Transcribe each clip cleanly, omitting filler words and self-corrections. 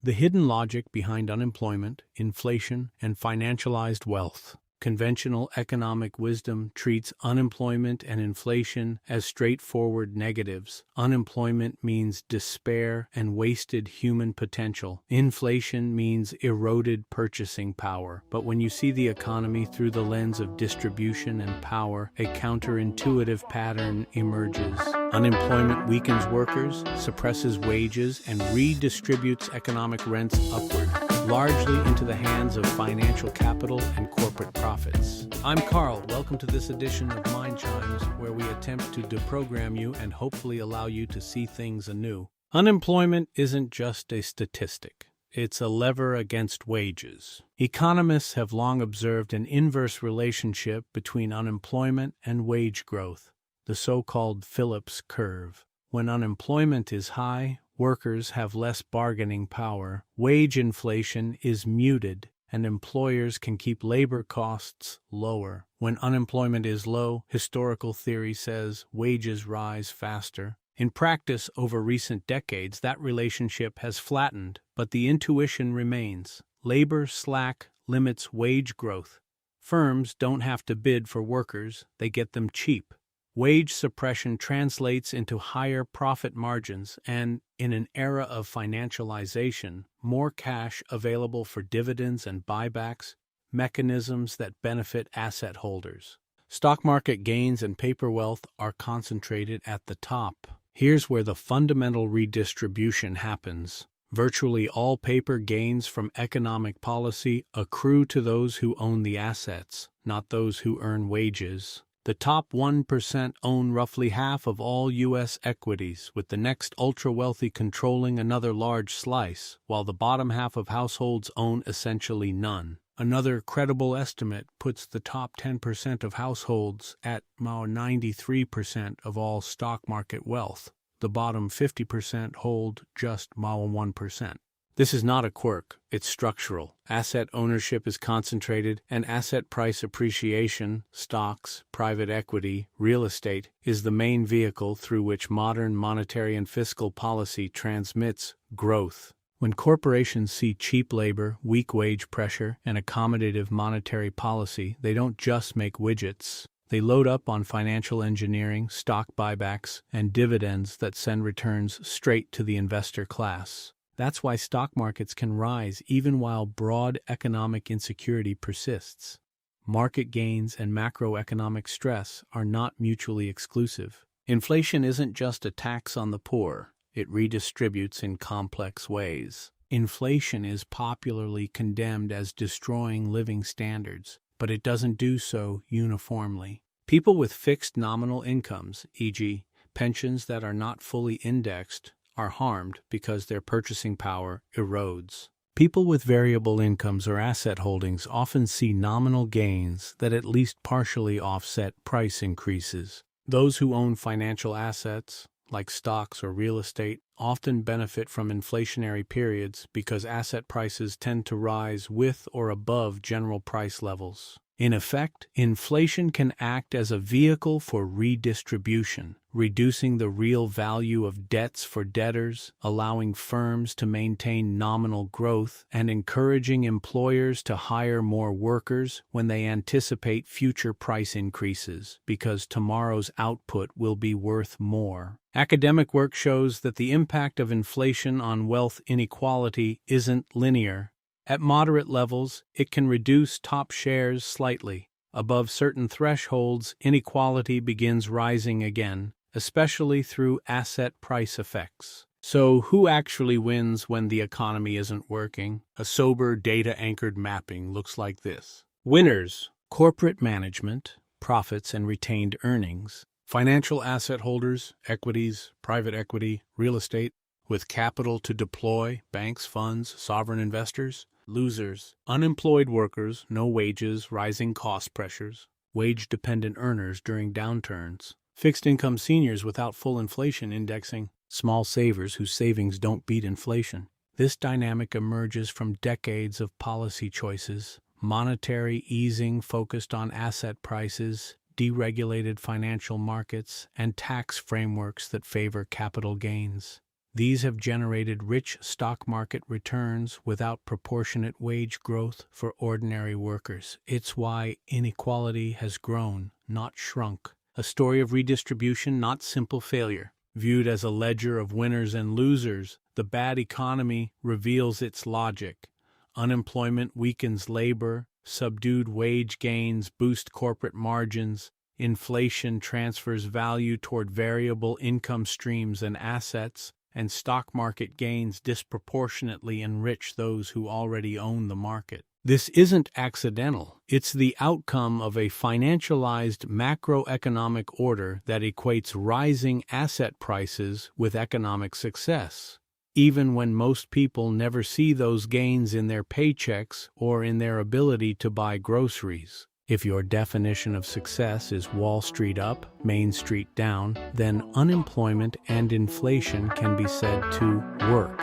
The hidden logic behind unemployment, inflation, and financialized wealth. Conventional economic wisdom treats unemployment and inflation as straightforward negatives. Unemployment means despair and wasted human potential. Inflation means eroded purchasing power. But when you see the economy through the lens of distribution and power, a counterintuitive pattern emerges. Unemployment weakens workers, suppresses wages, and redistributes economic rents upward, largely into the hands of financial capital and corporate profits. I'm Carl. Welcome to this edition of Mind Chimes, where we attempt to deprogram you and hopefully allow you to see things anew. Unemployment isn't just a statistic. It's a lever against wages. Economists have long observed an inverse relationship between unemployment and wage growth, the so-called Phillips curve. When unemployment is high, workers have less bargaining power, wage inflation is muted, and employers can keep labor costs lower. When unemployment is low, historical theory says wages rise faster. In practice, over recent decades, that relationship has flattened, but the intuition remains. Labor slack limits wage growth. Firms don't have to bid for workers, they get them cheap. Wage suppression translates into higher profit margins and, in an era of financialization, more cash available for dividends and buybacks, mechanisms that benefit asset holders. Stock market gains and paper wealth are concentrated at the top. Here's where the fundamental redistribution happens. Virtually all paper gains from economic policy accrue to those who own the assets, not those who earn wages. The top 1% own roughly half of all U.S. equities, with the next ultra-wealthy controlling another large slice, while the bottom half of households own essentially none. Another credible estimate puts the top 10% of households at 93% of all stock market wealth. The bottom 50% hold just 1%. This is not a quirk, it's structural. Asset ownership is concentrated, and asset price appreciation, stocks, private equity, real estate, is the main vehicle through which modern monetary and fiscal policy transmits growth. When corporations see cheap labor, weak wage pressure, and accommodative monetary policy, they don't just make widgets. They load up on financial engineering, stock buybacks, and dividends that send returns straight to the investor class. That's why stock markets can rise even while broad economic insecurity persists. Market gains and macroeconomic stress are not mutually exclusive. Inflation isn't just a tax on the poor, it redistributes in complex ways. Inflation is popularly condemned as destroying living standards, but it doesn't do so uniformly. People with fixed nominal incomes, e.g., pensions that are not fully indexed, are harmed because their purchasing power erodes. People with variable incomes or asset holdings often see nominal gains that at least partially offset price increases. Those who own financial assets, like stocks or real estate, often benefit from inflationary periods because asset prices tend to rise with or above general price levels. In effect, inflation can act as a vehicle for redistribution, reducing the real value of debts for debtors, allowing firms to maintain nominal growth, and encouraging employers to hire more workers when they anticipate future price increases, because tomorrow's output will be worth more. Academic work shows that the impact of inflation on wealth inequality isn't linear. At moderate levels, it can reduce top shares slightly. Above certain thresholds, inequality begins rising again, especially through asset price effects. So, who actually wins when the economy isn't working? A sober, data-anchored mapping looks like this. Winners: corporate management, profits and retained earnings; financial asset holders, equities, private equity, real estate, with capital to deploy, banks, funds, sovereign investors. Losers: unemployed workers, no wages, rising cost pressures, wage-dependent earners during downturns, fixed-income seniors without full inflation indexing, small savers whose savings don't beat inflation. This dynamic emerges from decades of policy choices: monetary easing focused on asset prices, deregulated financial markets, and tax frameworks that favor capital gains. These have generated rich stock market returns without proportionate wage growth for ordinary workers. It's why inequality has grown, not shrunk. A story of redistribution, not simple failure. Viewed as a ledger of winners and losers, the bad economy reveals its logic. Unemployment weakens labor, subdued wage gains boost corporate margins, inflation transfers value toward variable income streams and assets, and stock market gains disproportionately enrich those who already own the market. This isn't accidental. It's the outcome of a financialized macroeconomic order that equates rising asset prices with economic success, even when most people never see those gains in their paychecks or in their ability to buy groceries. If your definition of success is Wall Street up, Main Street down, then unemployment and inflation can be said to work.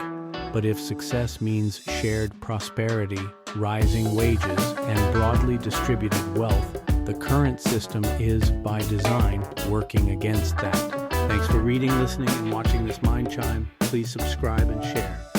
But if success means shared prosperity, rising wages, and broadly distributed wealth, the current system is, by design, working against that. Thanks for reading, listening, and watching this Mind Chime. Please subscribe and share.